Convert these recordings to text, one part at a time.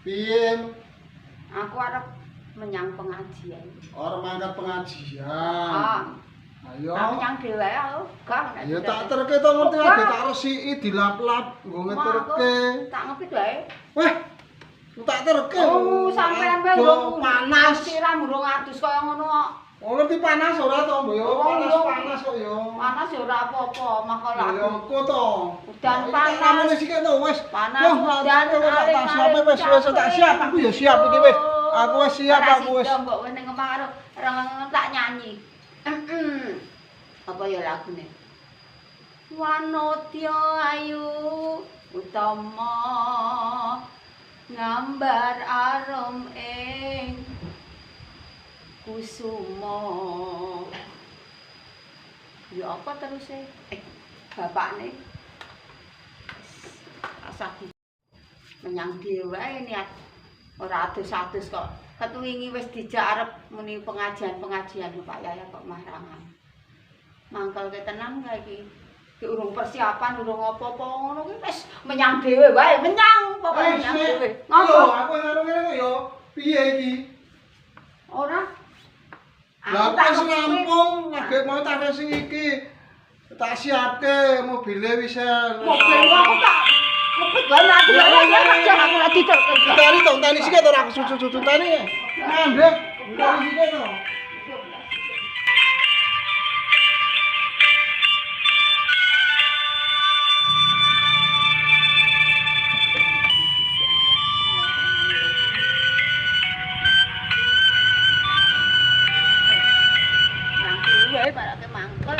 Piye? Aku arep menyang pengajian. Arep mangkat pengajian. Ayo. Tak menyang dhewe aku, gak. Ya tak terke to ngerti lagi tak resiki dilap-lap nggo ngeterke. Tak ngepit wae. Weh. Tak terke. Oh, sampean wae Aduh, panas. siram urung adus kaya ngono kok. Oh ngerti panas ora to, Mbok yo? Panas kok yo. Panas ya ora apa-apa, makalah Ya kok to. udan panas. Ramune sik to wis. Panas udan tak siap wis tak siap aku ya siap iki wis. Aku wis siap aku wis. Mbok wis ning omah karo tak nyanyi. Apa ya lagune? Wanodya ayu utama ngambar arum ing kusuma. Ya apa terus bapakne asah menyang dhewe niat ora adus-adus kok. Ketuwingi wis dijak arep muni pengajian-pengajian Pak Yaya kok marangan. Mangkel ke tenan kae iki. Ki urung persiapan, urung apa-apa ngono kuwi wis menyang dhewe wae, menyang pokoke menyang dhewe. Ngopo? Aku ngono ngene kok yo. Piye iki? Ora. Lah aku wis rampung, lagi mau tak racing iki. Tak siapke mobile wis. Mobil aku tak ngepet wae ati ya aku lagi ditelken. Tani sik to ora cucu tani. Mandek, tani sik to. Barake mangkel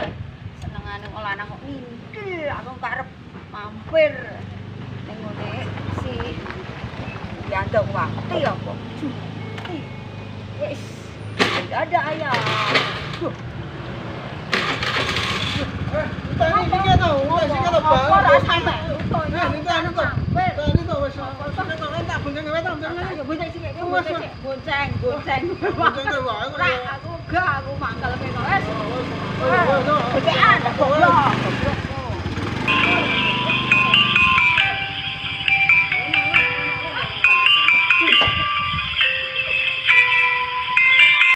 senengane olah nang kok ngintil aku karep mampir ning ngene si Yandong Wakti apa wis ada ayam Tani sik to, sik to bang. ora sampe Ini to wis. Tak bonceng wae to, bonceng sik bonceng bonceng to wae. aku gak aku mangkel kene wis Wes. Bekean, goblok.